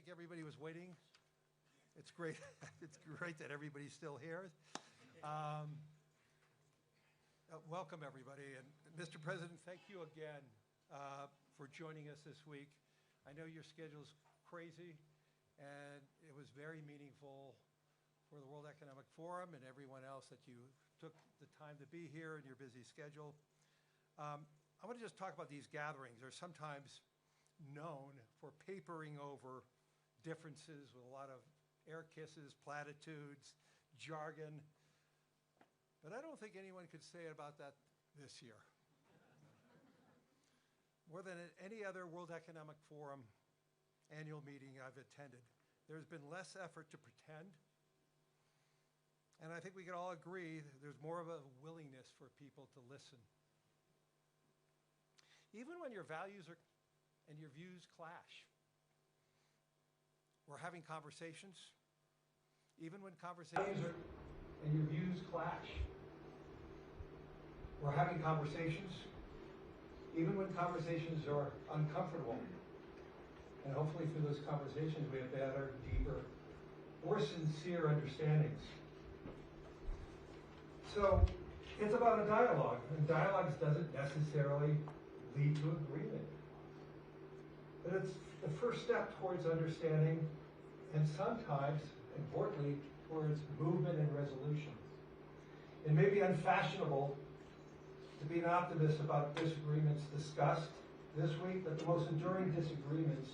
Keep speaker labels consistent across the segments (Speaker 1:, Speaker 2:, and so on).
Speaker 1: think everybody was waiting. It's great. It's great that everybody's still here. Welcome, everybody. And Mr. President, thank you again for joining us this week. I know your schedule's crazy, and it was very meaningful for the World Economic Forum and everyone else that you took the time to be here in your busy schedule. I want to just talk about these gatherings. They're sometimes known for papering over differences with a lot of air kisses, platitudes, jargon. But I don't think anyone could say about that this year. More than at any other World Economic Forum annual meeting I've attended, there's been less effort to pretend. And I think we can all agree there's more of a willingness for people to listen. Even when your values and your views clash, we're having conversations. Even when conversations and your views clash, we're having conversations. Even when conversations are uncomfortable. And hopefully through those conversations we have better, deeper, more sincere understandings. So it's about a dialogue, and dialogues doesn't necessarily lead to agreement. But it's the first step towards understanding, and sometimes, importantly, towards movement and resolution. It may be unfashionable to be an optimist about disagreements discussed this week, but the most enduring disagreements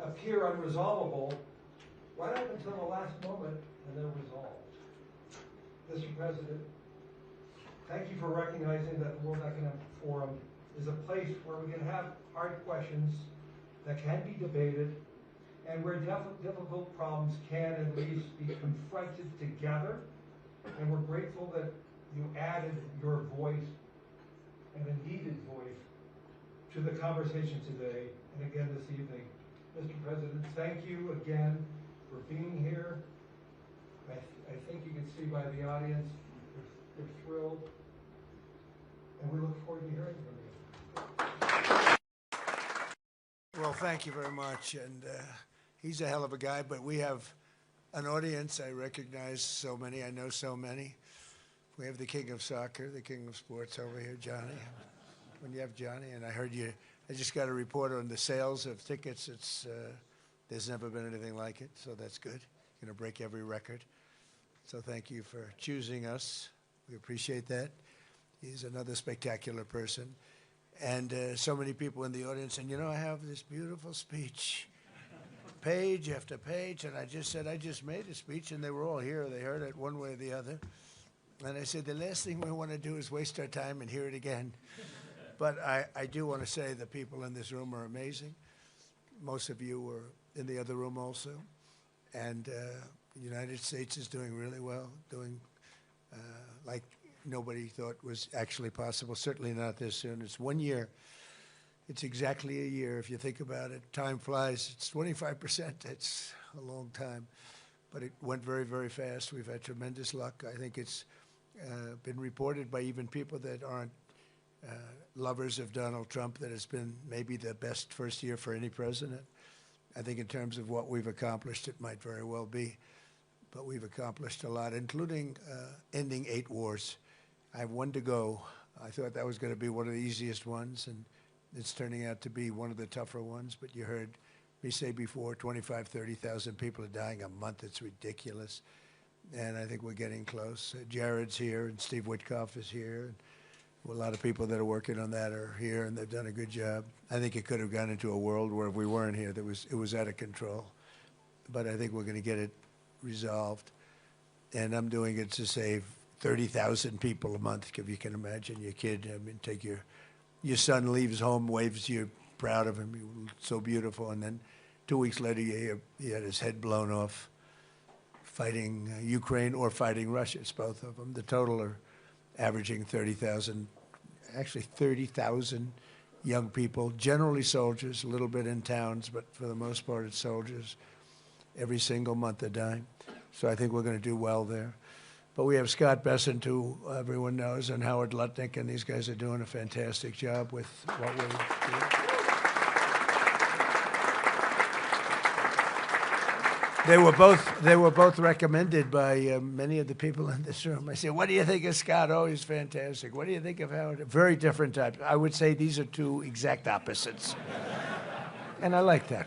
Speaker 1: appear unresolvable right up until the last moment and they're resolved. Mr. President, thank you for recognizing that the World Economic Forum is a place where we can have hard questions that can be debated and where difficult problems can at least be confronted together. And we're grateful that you added your voice and a needed voice to the conversation today and again this evening. Mr. President, thank you again for being here. I think you can see by the audience, they're thrilled. And we look forward to hearing from you.
Speaker 2: Well, thank you very much. And he's a hell of a guy, but we have an audience. I recognize so many. I know so many. We have the king of soccer, the king of sports over here, Johnny. When you have Johnny, and I heard you, I just got a report on the sales of tickets. It's there's never been anything like it, so that's good. You're going to break every record. So thank you for choosing us. We appreciate that. He's another spectacular person. And so many people in the audience, and you know, I have this beautiful speech, page after page, and I just said, I just made a speech, and they were all here. They heard it one way or the other. And I said, the last thing we want to do is waste our time and hear it again. But I do want to say the people in this room are amazing. Most of you were in the other room also. And the United States is doing really well, doing like nobody thought was actually possible, certainly not this soon. It's 1 year. It's exactly a year if you think about it. Time flies. It's 25%. It's a long time. But it went very, very fast. We've had tremendous luck. I think it's been reported by even people that aren't lovers of Donald Trump that it's been maybe the best first year for any president. I think in terms of what we've accomplished, it might very well be. But we've accomplished a lot, including ending 8 wars. I have 1 to go. I thought that was going to be one of the easiest ones, and it's turning out to be one of the tougher ones. But you heard me say before, 25,000, 30,000 people are dying a month. It's ridiculous. And I think we're getting close. Jared's here, and Steve Witkoff is here. And a lot of people that are working on that are here, and they've done a good job. I think it could have gone into a world where if we weren't here, it was out of control. But I think we're going to get it resolved. And I'm doing it to save 30,000 people a month, if you can imagine. Your kid, I mean, take your son leaves home, waves you, proud of him, so beautiful, and then 2 weeks later he had his head blown off fighting Ukraine or fighting Russia. It's both of them. The total are averaging 30,000, actually 30,000 young people, generally soldiers, a little bit in towns, but for the most part it's soldiers. Every single month they're dying. So I think we're going to do well there. But we have Scott Bessent, who everyone knows, and Howard Lutnick, and these guys are doing a fantastic job with what we're doing. They were both recommended by many of the people in this room. I said, what do you think of Scott? Oh, he's fantastic. What do you think of Howard? Very different types. I would say these are two exact opposites. And I like that.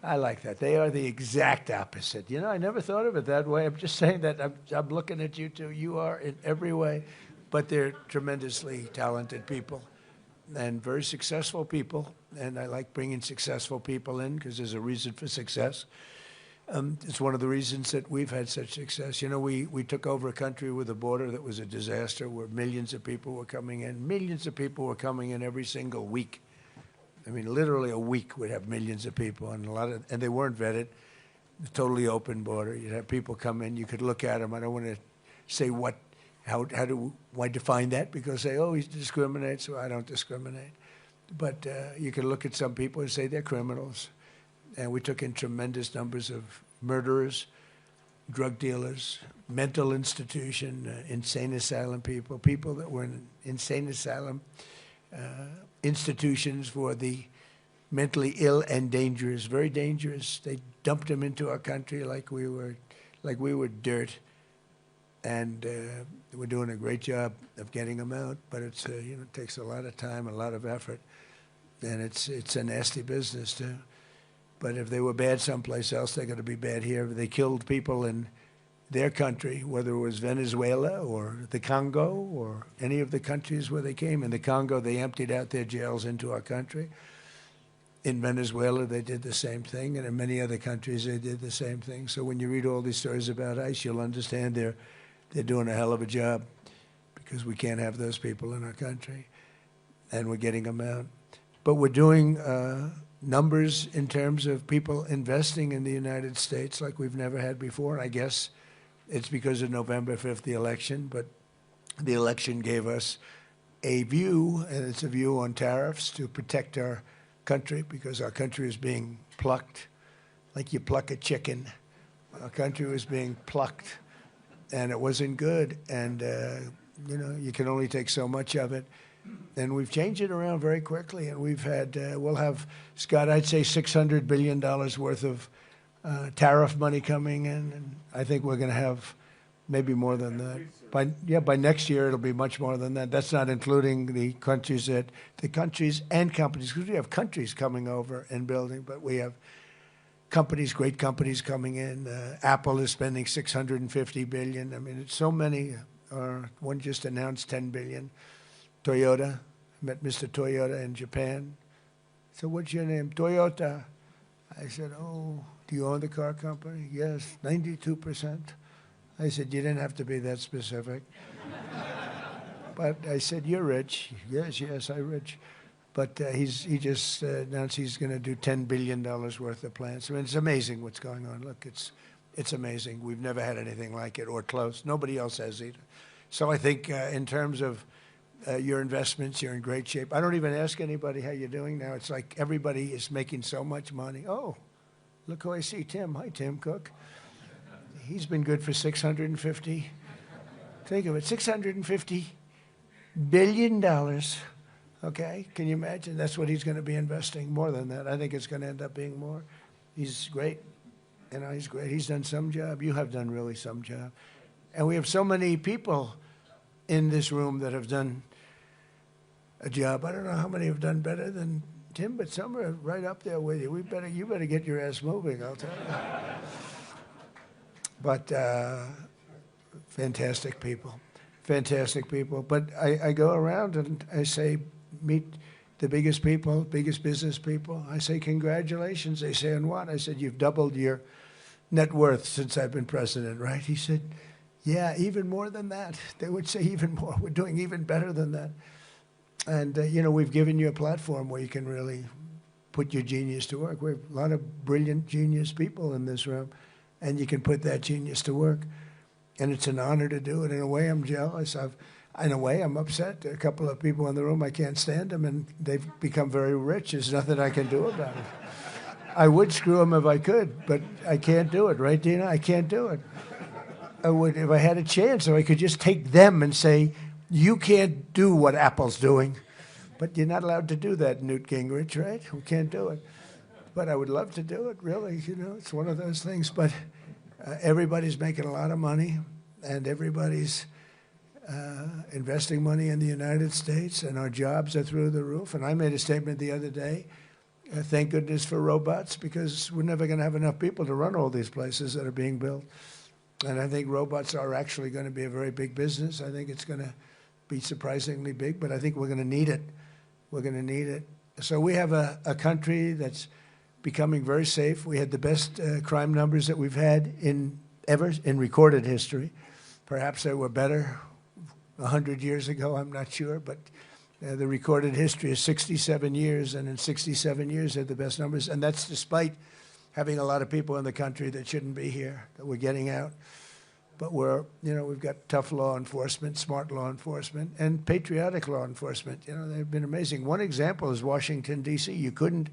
Speaker 2: I like that. They are the exact opposite. You know, I never thought of it that way. I'm just saying that I'm looking at you two. You are in every way, but they're tremendously talented people and very successful people. And I like bringing successful people in because there's a reason for success. It's one of the reasons that we've had such success. You know, we took over a country with a border that was a disaster where millions of people were coming in. Millions of people were coming in every single week. I mean, literally a week would have millions of people, and and they weren't vetted. A totally open border. You'd have people come in. You could look at them. I don't want to say why define that, because they always discriminate, so I don't discriminate. But you can look at some people and say they're criminals. And we took in tremendous numbers of murderers, drug dealers, mental institution, insane asylum people, people that were in insane asylum institutions for the mentally ill and dangerous, very dangerous. They dumped them into our country like we were dirt, and we're doing a great job of getting them out. But it's you know, it takes a lot of time, a lot of effort, and it's a nasty business too. But if they were bad someplace else, they're going to be bad here. If they killed people in their country, whether it was Venezuela or the Congo or any of the countries where they came. In the Congo, they emptied out their jails into our country. In Venezuela, they did the same thing, and in many other countries, they did the same thing. So when you read all these stories about ICE, you'll understand they're doing a hell of a job, because we can't have those people in our country, and we're getting them out. But we're doing numbers in terms of people investing in the United States like we've never had before. I guess it's because of November 5th, the election, but the election gave us a view, and it's a view on tariffs to protect our country, because our country is being plucked like you pluck a chicken. Our country was being plucked, and it wasn't good, and you know, you can only take so much of it. And we've changed it around very quickly, and we've had, we'll have, Scott, I'd say $600 billion worth of tariff money coming in, and I think we're going to have maybe more than that. By next year, it'll be much more than that. That's not including the countries and companies, because we have countries coming over and building, but we have companies, great companies coming in. Apple is spending $650 billion. I mean, it's so many. One just announced $10 billion. Toyota, I met Mr. Toyota in Japan. So what's your name? Toyota. I said, oh, do you own the car company? Yes, 92%. I said, you didn't have to be that specific. But I said, you're rich. Yes, I'm rich. But he just announced he's going to do $10 billion worth of plants. I mean, it's amazing what's going on. Look, it's amazing. We've never had anything like it or close. Nobody else has either. So I think in terms of your investments, you're in great shape. I don't even ask anybody how you're doing now. It's like everybody is making so much money. Oh, look who I see, Tim. Hi, Tim Cook. He's been good for 650. Think of it, $650 billion. Okay, can you imagine? That's what he's going to be investing. More than that. I think it's going to end up being more. He's great. You know, he's great. He's done some job. You have done really some job. And we have so many people in this room that have done a job. I don't know how many have done better than Tim, but some are right up there with you. You better get your ass moving, I'll tell you. But fantastic people. But I go around and I say, meet the biggest people, biggest business people. I say, congratulations. They say, on what? I said, you've doubled your net worth since I've been president, right? He said, yeah, even more than that. They would say even more. We're doing even better than that. And, you know, we've given you a platform where you can really put your genius to work. We have a lot of brilliant, genius people in this room, and you can put that genius to work. And it's an honor to do it. In a way, I'm jealous. In a way, I'm upset. A couple of people in the room, I can't stand them, and they've become very rich. There's nothing I can do about it. I would screw them if I could, but I can't do it, right, Dina? I can't do it. I would, if I had a chance, or I could just take them and say, you can't do what Apple's doing. But you're not allowed to do that, Newt Gingrich, right? We can't do it. but I would love to do it, really. You know, it's one of those things. But everybody's making a lot of money, and everybody's investing money in the United States, and our jobs are through the roof. And I made a statement the other day, thank goodness for robots, because we're never going to have enough people to run all these places that are being built. And I think robots are actually going to be a very big business. I think it's going to be surprisingly big, but I think we're going to need it. We're going to need it. So we have a country that's becoming very safe. We had the best crime numbers that we've had ever in recorded history. Perhaps they were better 100 years ago, I'm not sure, but the recorded history is 67 years, and in 67 years, they had the best numbers, and that's despite having a lot of people in the country that shouldn't be here, that we're getting out. But we've got tough law enforcement, smart law enforcement, and patriotic law enforcement. You know, they've been amazing. One example is Washington, D.C. You couldn't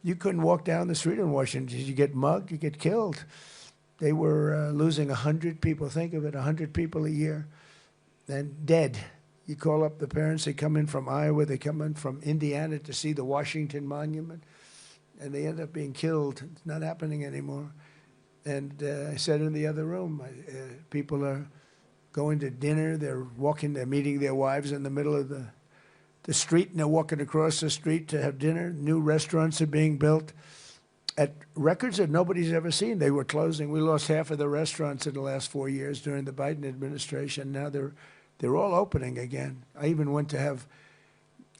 Speaker 2: walk down the street in Washington. You get mugged, you get killed. They were losing 100 people. Think of it, 100 people a year, and dead. You call up the parents, they come in from Iowa, they come in from Indiana to see the Washington Monument, and they end up being killed. It's not happening anymore. And I said in the other room, people are going to dinner, they're meeting their wives in the middle of the street, and they're walking across the street to have dinner. New restaurants are being built at records that nobody's ever seen. They were closing. We lost half of the restaurants in the last 4 years during the Biden administration. Now they're all opening again. I even went to have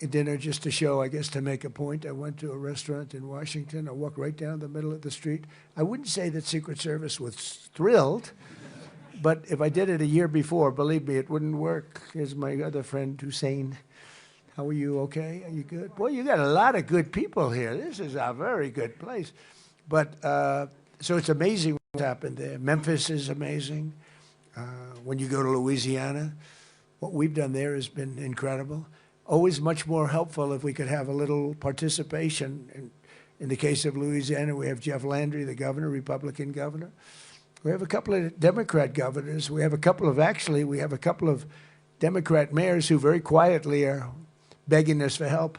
Speaker 2: a dinner just to show, I guess, to make a point. I went to a restaurant in Washington. I walked right down the middle of the street. I wouldn't say that Secret Service was thrilled, but if I did it a year before, believe me, it wouldn't work. Here's my other friend, Hussein. How are you? Okay? Are you good? Boy, you got a lot of good people here. This is a very good place. But so it's amazing what's happened there. Memphis is amazing. When you go to Louisiana, what we've done there has been incredible. Always much more helpful if we could have a little participation. In the case of Louisiana, we have Jeff Landry, the governor, Republican governor. We have a couple of Democrat governors. We have a couple of Democrat mayors who very quietly are begging us for help,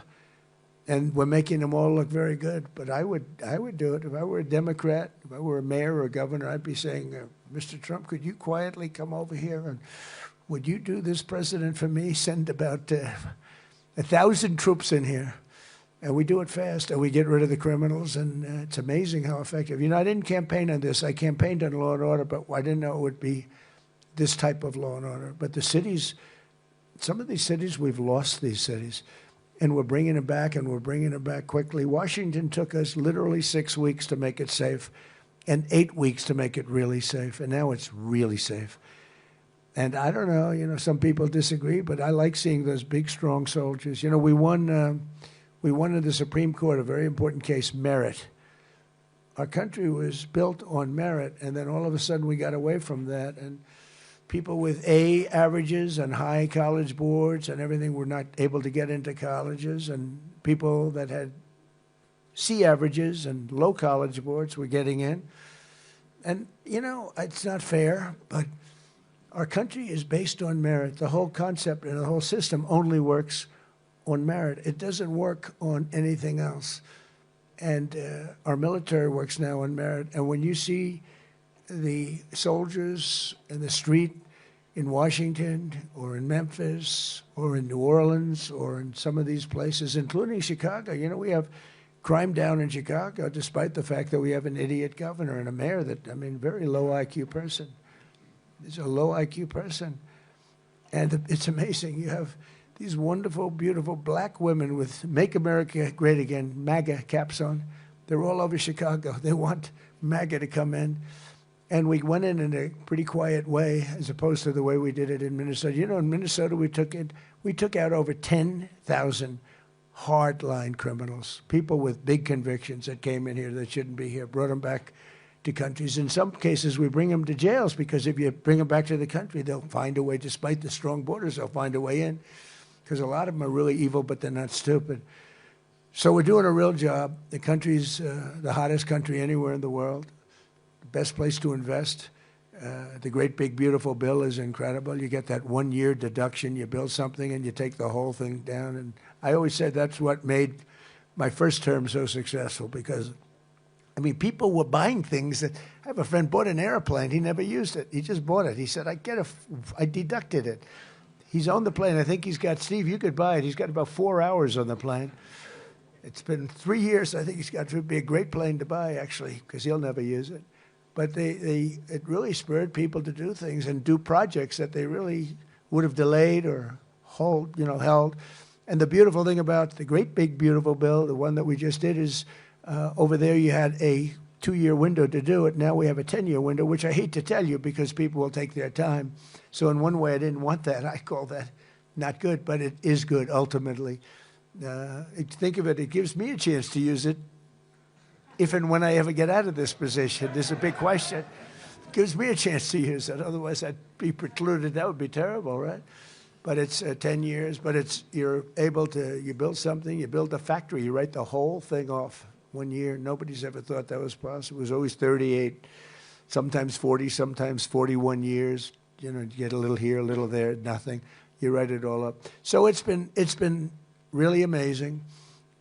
Speaker 2: and we're making them all look very good. But I would do it. If I were a Democrat, if I were a mayor or a governor, I'd be saying, Mr. Trump, could you quietly come over here, and would you do this, President, for me? Send about 1,000 troops in here, and we do it fast, and we get rid of the criminals, and it's amazing how effective. You know, I didn't campaign on this. I campaigned on law and order, but I didn't know it would be this type of law and order. But the cities, some of these cities, we've lost these cities, and we're bringing it back, and we're bringing it back quickly. Washington took us literally 6 weeks to make it safe and 8 weeks to make it really safe, and now it's really safe. And I don't know, you know, some people disagree, but I like seeing those big, strong soldiers. You know, we won in the Supreme Court a very important case, merit. Our country was built on merit, and then all of a sudden we got away from that, and people with A averages and high college boards and everything were not able to get into colleges, and people that had C averages and low college boards were getting in. And, you know, it's not fair, but our country is based on merit. The whole concept and the whole system only works on merit. It doesn't work on anything else. And our military works now on merit. And when you see the soldiers in the street in Washington or in Memphis or in New Orleans or in some of these places, including Chicago, you know, we have crime down in Chicago despite the fact that we have an idiot governor and a mayor that, I mean, very low IQ person. He's a low IQ person. And it's amazing. You have these wonderful, beautiful black women with Make America Great Again, MAGA caps on. They're all over Chicago. They want MAGA to come in. And we went in a pretty quiet way as opposed to the way we did it in Minnesota. You know, in Minnesota, we took out over 10,000 hardline criminals, people with big convictions that came in here that shouldn't be here, brought them back to countries. In some cases, we bring them to jails because if you bring them back to the country, they'll find a way, despite the strong borders, they'll find a way in because a lot of them are really evil, but they're not stupid. So we're doing a real job. The country's the hottest country anywhere in the world, the best place to invest. The great big beautiful bill is incredible. You get that 1 year deduction, you build something and you take the whole thing down. And I always said that's what made my first term so successful because I mean, people were buying things that, I have a friend bought an airplane. He never used it. He just bought it. He said, I deducted it. He's on the plane. I think he's got, Steve, you could buy it. He's got about 4 hours on the plane. It's been 3 years. I think he's got to be a great plane to buy, actually, because he'll never use it. But it really spurred people to do things and do projects that they really would have delayed or held. And the beautiful thing about the great big beautiful bill, the one that we just did, is over there you had a 2-year window to do it. Now we have a 10-year window, which I hate to tell you because people will take their time. So in one way, I didn't want that. I call that not good, but it is good ultimately. Think of it, it gives me a chance to use it if and when I ever get out of this position. There's a big question. It gives me a chance to use it. Otherwise, I'd be precluded. That would be terrible, right? But it's 10 years, but you're able to, you build something, you build a factory, you write the whole thing off 1 year. Nobody's ever thought that was possible. It was always 38, sometimes 40, sometimes 41 years. You get a little here, a little there, nothing. You write it all up. So it's been really amazing.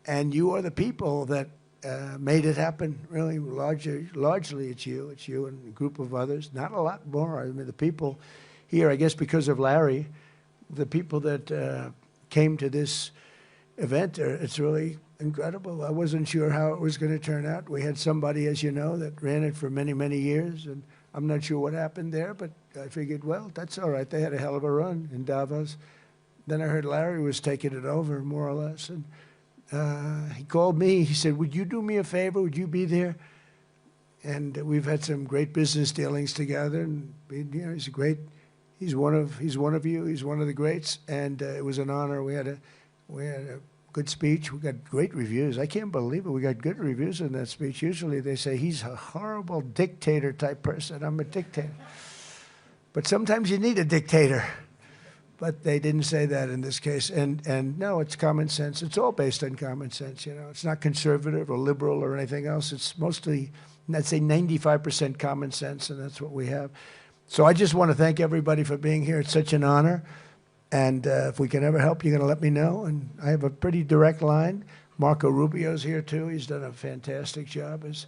Speaker 2: And you are the people that made it happen, really. Largely it's you and a group of others. Not a lot more. I mean, the people here, I guess because of Larry, the people that came to this event, it's really incredible. I wasn't sure how it was going to turn out. We had somebody, as you know, that ran it for many, many years, and I'm not sure what happened there, but I figured, well, that's all right. They had a hell of a run in Davos. Then I heard Larry was taking it over, more or less, and he called me. He said, would you do me a favor? Would you be there? And we've had some great business dealings together, and he's a great. He's one of you. He's one of the greats, and it was an honor. We had a good speech. We got great reviews. I can't believe it. We got good reviews in that speech. Usually they say he's a horrible dictator type person. I'm a dictator, but sometimes you need a dictator. But they didn't say that in this case. And no, it's common sense. It's all based on common sense. It's not conservative or liberal or anything else. It's mostly, I'd say, 95% common sense, and that's what we have. So I just want to thank everybody for being here. It's such an honor. And if we can ever help, you're going to let me know. And I have a pretty direct line. Marco Rubio's here, too. He's done a fantastic job as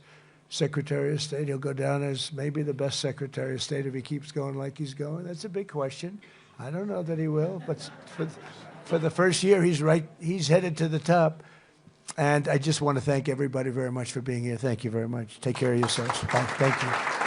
Speaker 2: Secretary of State. He'll go down as maybe the best Secretary of State if he keeps going like he's going. That's a big question. I don't know that he will. But for the first year, he's headed to the top. And I just want to thank everybody very much for being here. Thank you very much. Take care of yourselves. Bye. Thank you.